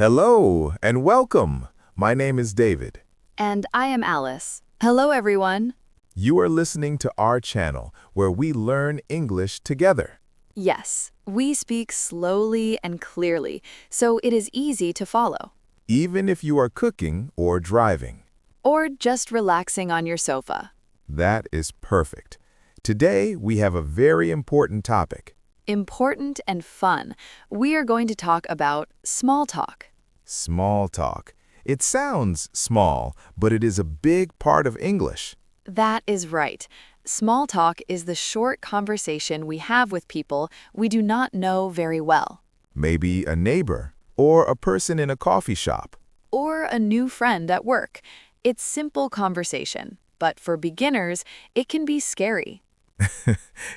Hello and welcome. My name is David. And I am Alice. Hello, everyone. You are listening to our channel where we learn English together. Yes, we speak slowly and clearly, so it is easy to follow. Even if you are cooking or driving. Or just relaxing on your sofa. That is perfect. Today we have a very important topic. Important and fun. We are going to talk about small talk. Small talk. It sounds small, but it is a big part of English. That is right. Small talk is the short conversation we have with people we do not know very well. Maybe a neighbor or a person in a coffee shop. Or a new friend at work. It's simple conversation, but for beginners, it can be scary.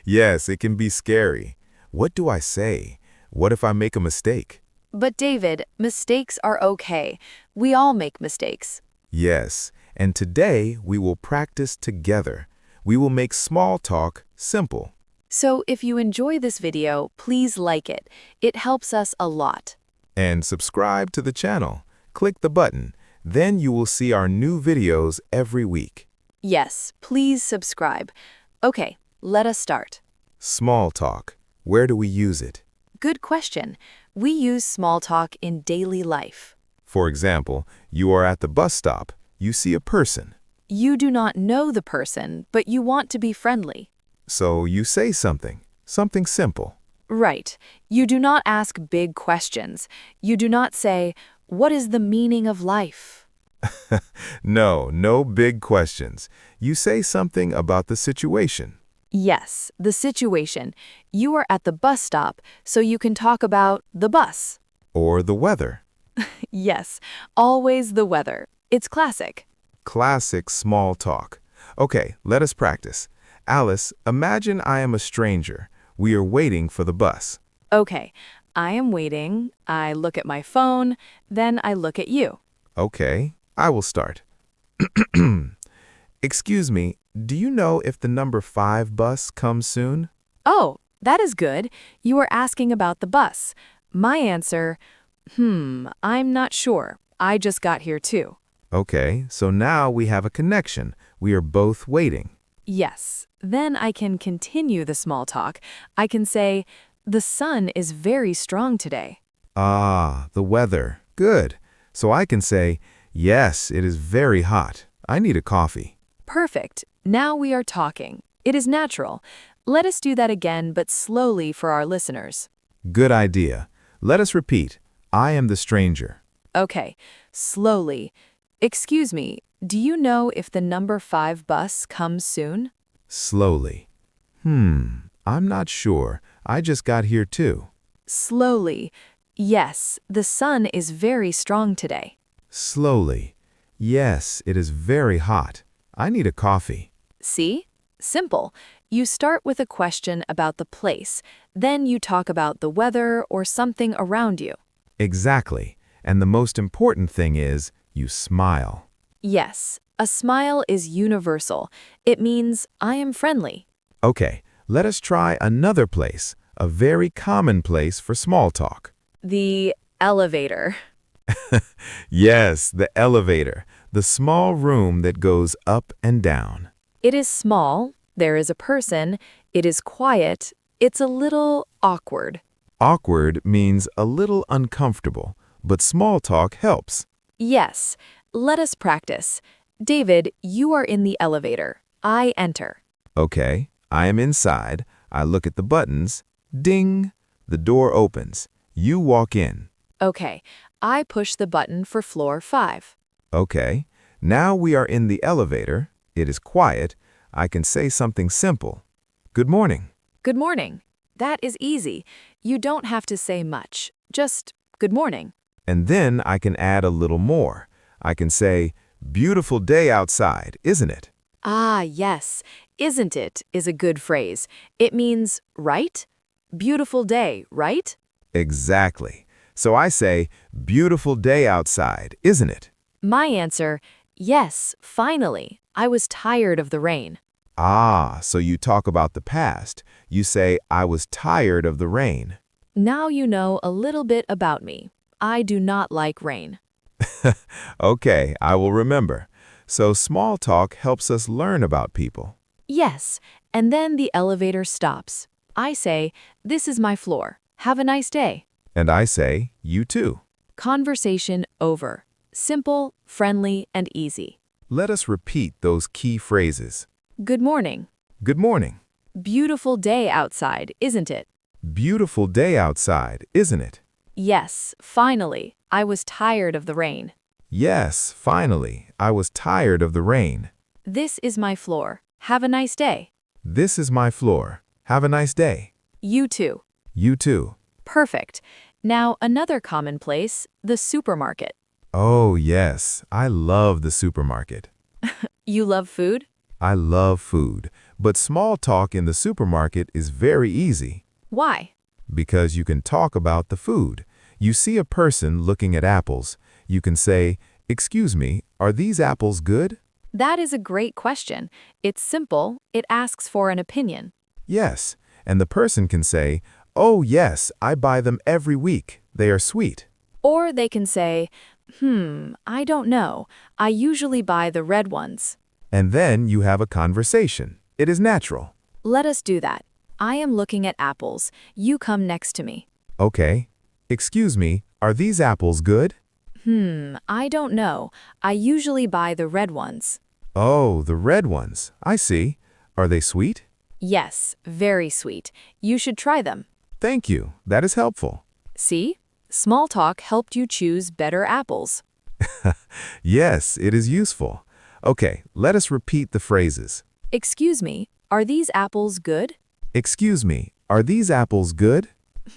Yes, it can be scary. What do I say? What if I make a mistake? But David, mistakes are okay. We all make mistakes. Yes, and today we will practice together. We will make small talk simple. So if you enjoy this video, please like it. It helps us a lot. And subscribe to the channel. Click the button. Then you will see our new videos every week. Yes, please subscribe. Okay, let us start. Small talk. Where do we use it? Good question. We use small talk in daily life. For example, you are at the bus stop. You see a person. You do not know the person, but you want to be friendly. So you say something simple. Right. You do not ask big questions. You do not say, "What is the meaning of life?" No big questions. You say something about the situation. Yes, the situation. You are at the bus stop, so you can talk about the bus. Or the weather. Yes, always the weather. It's classic. Classic small talk. Okay, let us practice. Alice, imagine I am a stranger. We are waiting for the bus. Okay, I am waiting. I look at my phone, then I look at you. Okay, I will start. Excuse me, do you know if the number 5 bus comes soon? Oh, that is good. You are asking about the bus. My answer, I'm not sure. I just got here too. Okay, so now we have a connection. We are both waiting. Yes, then I can continue the small talk. I can say, the sun is very strong today. Ah, the weather. Good. So I can say, yes, it is very hot. I need a coffee. Perfect. Now we are talking. It is natural. Let us do that again, but slowly for our listeners. Good idea. Let us repeat. I am the stranger. Okay, slowly. Excuse me, do you know if the number 5 bus comes soon? Slowly. I'm not sure. I just got here too. Slowly. Yes, the sun is very strong today. Slowly. Yes, it is very hot. I need a coffee. See? Simple. You start with a question about the place, then you talk about the weather or something around you. Exactly. And the most important thing is you smile. Yes, a smile is universal. It means I am friendly. Okay, let us try another place, a very common place for small talk. The elevator. Yes, the elevator, the small room that goes up and down. It is small, there is a person, it is quiet, it's a little awkward. Awkward means a little uncomfortable, but small talk helps. Yes, let us practice. David, you are in the elevator. I enter. Okay, I am inside. I look at the buttons. Ding! The door opens. You walk in. Okay, I push the button for floor 5. Okay, now we are in the elevator. It is quiet. I can say something simple. Good morning. Good morning. That is easy. You don't have to say much. Just good morning. And then I can add a little more. I can say, beautiful day outside, isn't it? Ah, yes. Isn't it is a good phrase. It means, right? Beautiful day, right? Exactly. So I say, beautiful day outside, isn't it? My answer, yes, finally. I was tired of the rain. Ah, so you talk about the past. You say, I was tired of the rain. Now you know a little bit about me. I do not like rain. Okay, I will remember. So small talk helps us learn about people. Yes, and then the elevator stops. I say, this is my floor. Have a nice day. And I say, you too. Conversation over. Simple, friendly, and easy. Let us repeat those key phrases. Good morning. Good morning. Beautiful day outside, isn't it? Beautiful day outside, isn't it? Yes, finally. I was tired of the rain. Yes, finally, I was tired of the rain. This is my floor. Have a nice day. This is my floor. Have a nice day. You too. You too. Perfect. Now, another commonplace, the supermarket. Oh, yes, I love the supermarket. You love food? I love food, but small talk in the supermarket is very easy Why? because you can talk about the food. You see a person looking at apples. You can say, "Excuse me, are these apples good?" That is a great question. It's simple. It asks for an opinion. Yes, and the person can say, "Oh, yes, I buy them every week. They are sweet." Or they can say, I don't know. I usually buy the red ones. And then you have a conversation. It is natural. Let us do that. I am looking at apples. You come next to me. Okay. Excuse me, are these apples good? I don't know. I usually buy the red ones. Oh, the red ones. I see. Are they sweet? Yes, very sweet. You should try them. Thank you. That is helpful. See? Small talk helped you choose better apples. Yes, it is useful. Okay, let us repeat the phrases. Excuse me, are these apples good? Excuse me, are these apples good?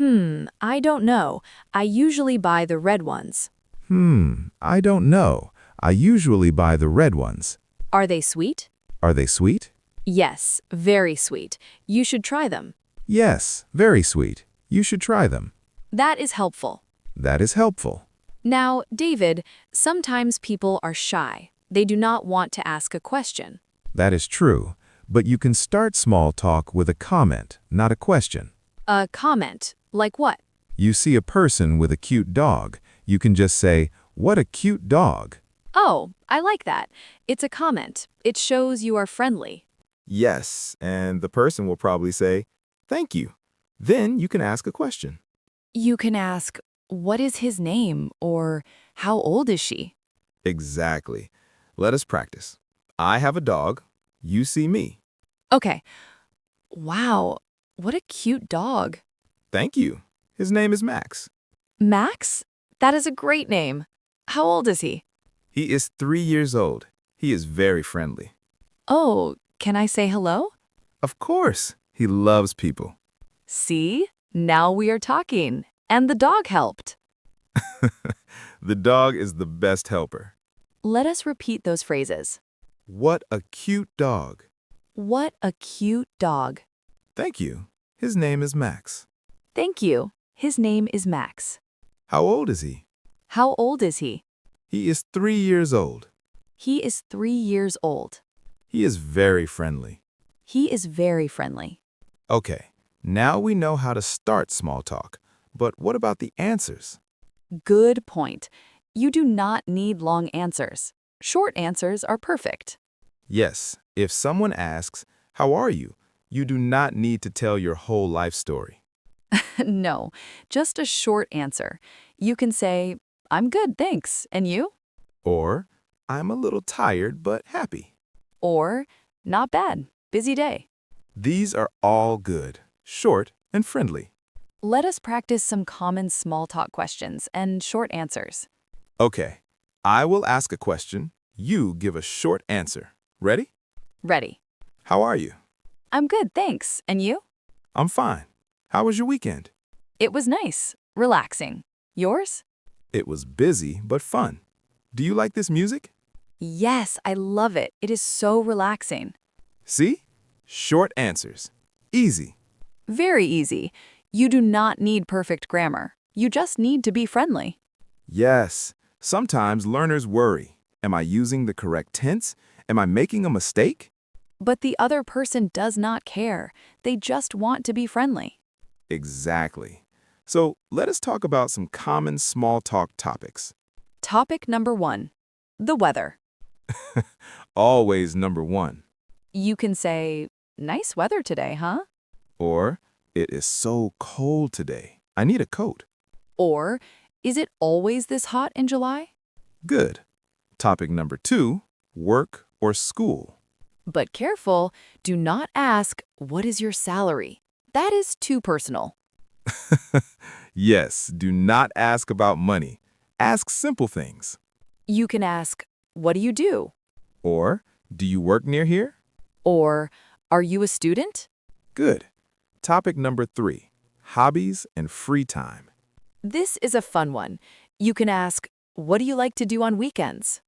I don't know. I usually buy the red ones. I don't know. I usually buy the red ones. Are they sweet? Are they sweet? Yes, very sweet. You should try them. Yes, very sweet. You should try them. That is helpful. That is helpful. Now, David, sometimes people are shy. They do not want to ask a question. That is true, but you can start small talk with a comment, not a question. A comment, like what? You see a person with a cute dog. You can just say, "What a cute dog." Oh, I like that. It's a comment. It shows you are friendly. Yes, and the person will probably say, "Thank you." Then you can ask a question. You can ask, what is his name? Or how old is she? Exactly. Let us practice. I have a dog. You see me. Okay. Wow, what a cute dog. Thank you. His name is Max. Max? That is a great name. How old is he? He is 3 years old. He is very friendly. Oh, can I say hello? Of course, he loves people. See? Now we are talking. And the dog helped. The dog is the best helper. Let us repeat those phrases. What a cute dog. What a cute dog. Thank you. His name is Max. Thank you. His name is Max. How old is he? How old is he? He is 3 years old. He is 3 years old. He is very friendly. He is very friendly. Okay, now we know how to start small talk. But what about the answers? Good point. You do not need long answers. Short answers are perfect. Yes, if someone asks, "How are you?" you do not need to tell your whole life story. No, just a short answer. You can say, I'm good, thanks. And you? Or, "I'm a little tired but happy." Or, not bad, busy day. These are all good, short and friendly. Let us practice some common small talk questions and short answers. Okay, I will ask a question. You give a short answer. Ready? Ready. How are you? I'm good, thanks. And you? I'm fine. How was your weekend? It was nice, relaxing. Yours? It was busy but fun. Do you like this music? Yes, I love it. It is so relaxing. See? Short answers. Easy. Very easy. You do not need perfect grammar. You just need to be friendly. Yes. Sometimes learners worry. Am I using the correct tense? Am I making a mistake? But the other person does not care. They just want to be friendly. Exactly. So let us talk about some common small talk topics. Topic number 1. The weather. Always number one. You can say, nice weather today, huh? Or, it is so cold today. I need a coat. Or, is it always this hot in July? Good. Topic number 2, work or school. But careful, do not ask, what is your salary? That is too personal. Yes, do not ask about money. Ask simple things. You can ask, what do you do? Or, do you work near here? Or, are you a student? Good. Topic number 3, hobbies and free time. This is a fun one. You can ask, what do you like to do on weekends?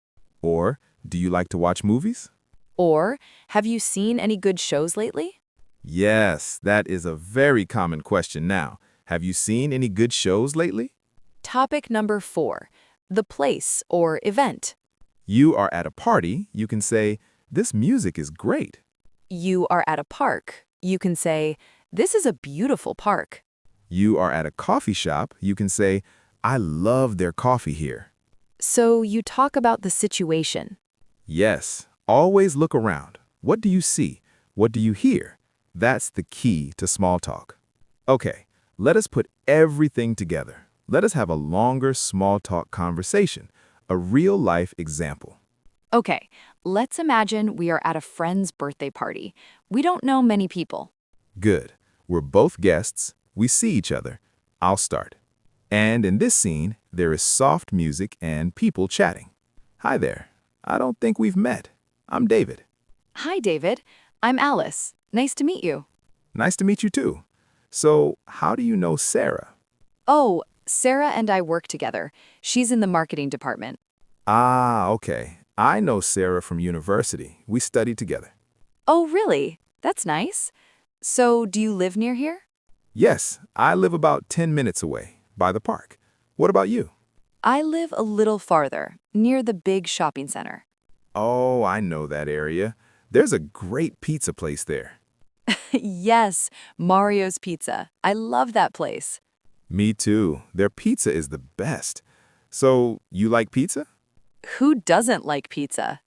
Or, do you like to watch movies? Or, have you seen any good shows lately? Yes, that is a very common question now. Have you seen any good shows lately? Topic number 4, the place or event. You are at a party, you can say, this music is great. You are at a park. You can say, this is a beautiful park. You are at a coffee shop, you can say, I love their coffee here. So you talk about the situation. Yes, always look around. What do you see? What do you hear? That's the key to small talk. Okay, let us put everything together. Let us have a longer small talk conversation, a real-life example. Okay, let's imagine we are at a friend's birthday party. We don't know many people. Good. We're both guests. We see each other. I'll start. And in this scene, there is soft music and people chatting. Hi there. I don't think we've met. I'm David. Hi, David. I'm Alice. Nice to meet you. Nice to meet you too. So, how do you know Sarah? Oh, Sarah and I work together. She's in the marketing department. Ah, okay. I know Sarah from university. We studied together. Oh, really? That's nice. So, do you live near here? Yes, I live about 10 minutes away, by the park. What about you? I live a little farther, near the big shopping center. Oh, I know that area. There's a great pizza place there. Yes, Mario's Pizza. I love that place. Me too. Their pizza is the best. So, you like pizza? Who doesn't like pizza?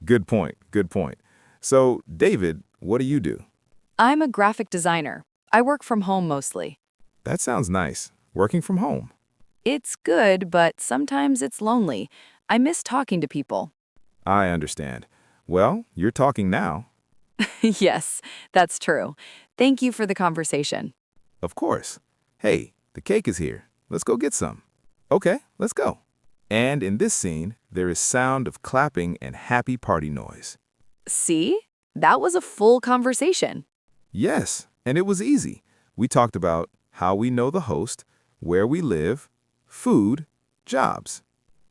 Good point, good point. So, David, what do you do? I'm a graphic designer. I work from home mostly. That sounds nice. Working from home. It's good, but sometimes it's lonely. I miss talking to people. I understand. Well, you're talking now. Yes, that's true. Thank you for the conversation. Of course. Hey, the cake is here. Let's go get some. Okay, let's go. And in this scene, there is sound of clapping and happy party noise. See? That was a full conversation. Yes, and it was easy. We talked about how we know the host, where we live, food, jobs.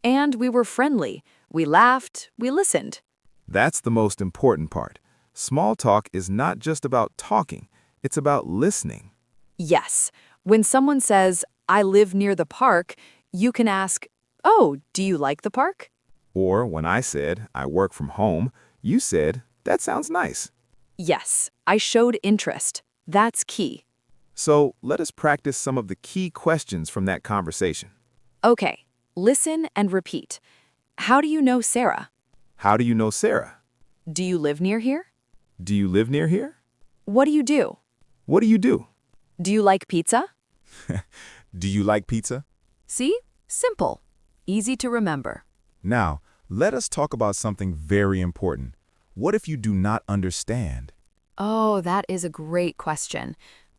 And we were friendly. We laughed. We listened. That's the most important part. Small talk is not just about talking, it's about listening. Yes. When someone says, I live near the park, you can ask, oh, do you like the park? Or when I said, I work from home, you said, that sounds nice. Yes, I showed interest. That's key. So let us practice some of the key questions from that conversation. Okay, listen and repeat. How do you know Sarah? How do you know Sarah? Do you live near here? Do you live near here? What do you do? What do you do? Do you like pizza? Do you like pizza? See? Simple. Easy to remember. Now, let us talk about something very important. What if you do not understand? Oh, that is a great question.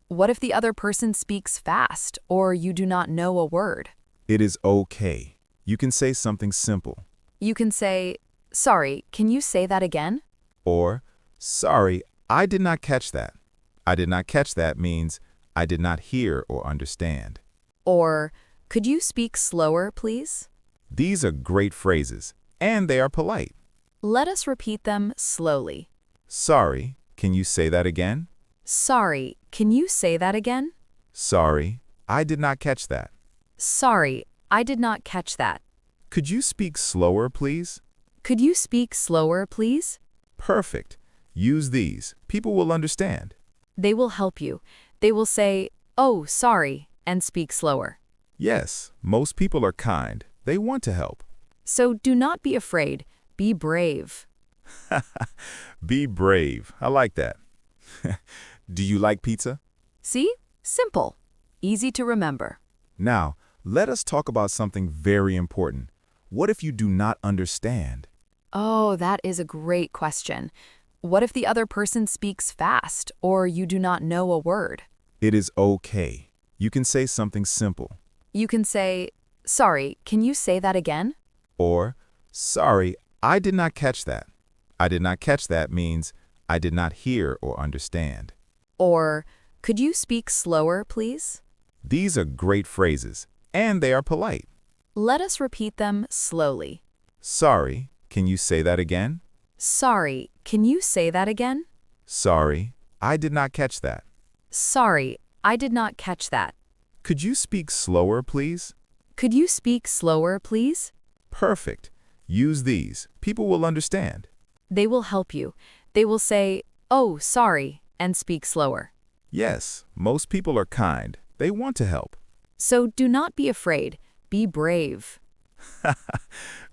What if the other person speaks fast or you do not know a word? It is okay. You can say something simple. You can say, sorry, can you say that again? Or, sorry, I did not catch that. I did not catch that means I did not hear or understand. Or, could you speak slower, please? These are great phrases, and they are polite. Let us repeat them slowly. Sorry, can you say that again? Sorry, can you say that again? Sorry, I did not catch that. Sorry, I did not catch that. Could you speak slower, please? Could you speak slower, please? Perfect. Use these. People will understand. They will help you. They will say, "Oh, sorry," and speak slower. Yes, most people are kind. They want to help. So do not be afraid. Be brave. Be brave. I like that. Do you like pizza? See? Simple. Easy to remember. Now, let us talk about something very important. What if you do not understand? Oh, that is a great question. What if the other person speaks fast or you do not know a word? It is okay. You can say something simple. You can say, "Sorry, can you say that again?" Or, sorry, I did not catch that. I did not catch that means I did not hear or understand. Or, "Could you speak slower, please?" These are great phrases, and they are polite. Let us repeat them slowly. Sorry, can you say that again? Sorry, can you say that again? Sorry, I did not catch that. Sorry, I did not catch that. Could you speak slower, please? Could you speak slower, please? Perfect. Use these. People will understand. They will help you. They will say, "Oh, sorry," and speak slower. Yes, most people are kind. They want to help. So do not be afraid. Be brave.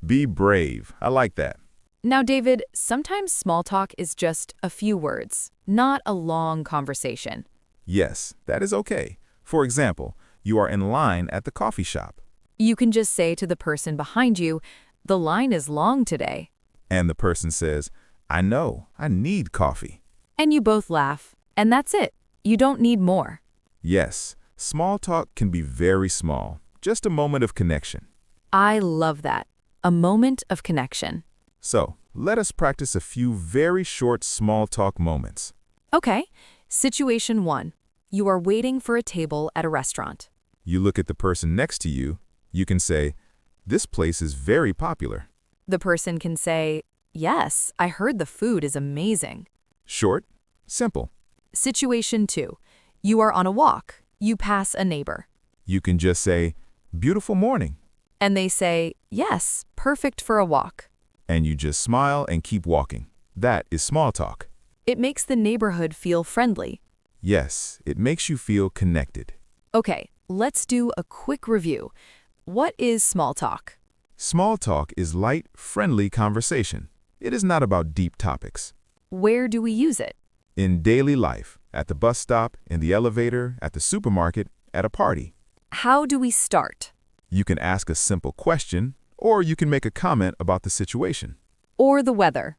Be brave. I like that. Now, David, sometimes small talk is just a few words, not a long conversation. Yes, that is okay. For example, you are in line at the coffee shop, You can just say to the person behind you, "The line is long today." and the person says, I know, I need coffee. And you both laugh, and that's it. You don't need more. Yes, small talk can be very small, just a moment of connection. I love that. A moment of connection. So, let us practice a few very short small talk moments. Okay, situation 1. You are waiting for a table at a restaurant. You look at the person next to you. You can say, this place is very popular. The person can say, "Yes, I heard the food is amazing." Short, simple. Situation 2. You are on a walk. You pass a neighbor. You can just say, beautiful morning, And they say, "Yes, perfect for a walk." and you just smile and keep walking. That is small talk. It makes the neighborhood feel friendly. Yes, it makes you feel connected. Okay, let's do a quick review. What is small talk? Small talk is light, friendly conversation. It is not about deep topics. Where do we use it? In daily life, at the bus stop, in the elevator, at the supermarket, at a party. How do we start? You can ask a simple question, or you can make a comment about the situation. Or the weather?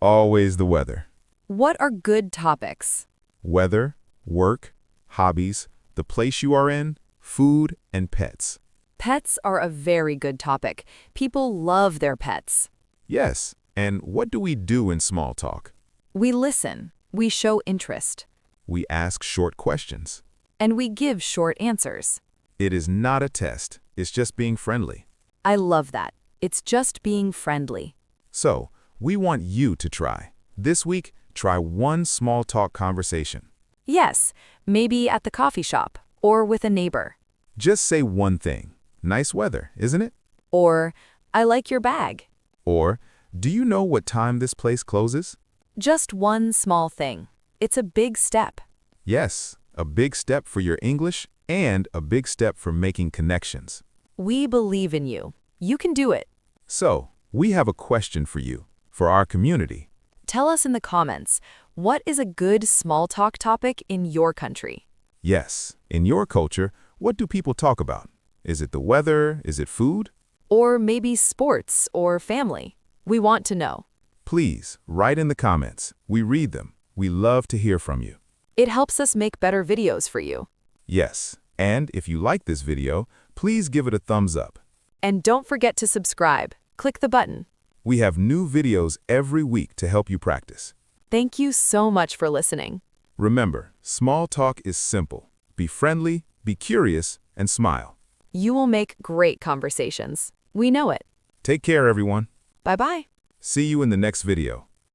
Always the weather. What are good topics? Weather, work, hobbies, the place you are in, food, and pets. Pets are a very good topic. People love their pets. Yes, and what do we do in small talk? We listen. We show interest. We ask short questions. And we give short answers. It is not a test. It's just being friendly. I love that. It's just being friendly. So, we want you to try. This week, try one small talk conversation. Yes, maybe at the coffee shop or with a neighbor. Just say one thing. Nice weather, isn't it? Or, "I like your bag." Or, do you know what time this place closes? Just one small thing. It's a big step. Yes, a big step for your English and a big step for making connections. We believe in you. You can do it. So, we have a question for you, for our community. Tell us in the comments, what is a good small talk topic in your country? Yes, in your culture, what do people talk about? Is it the weather? Is it food? Or maybe sports or family. We want to know. Please, write in the comments. We read them. We love to hear from you. It helps us make better videos for you. Yes, and if you like this video, please give it a thumbs up. And don't forget to subscribe. Click the button. We have new videos every week to help you practice. Thank you so much for listening. Remember, small talk is simple. Be friendly, be curious, and smile. You will make great conversations. We know it. Take care, everyone. Bye-bye. See you in the next video.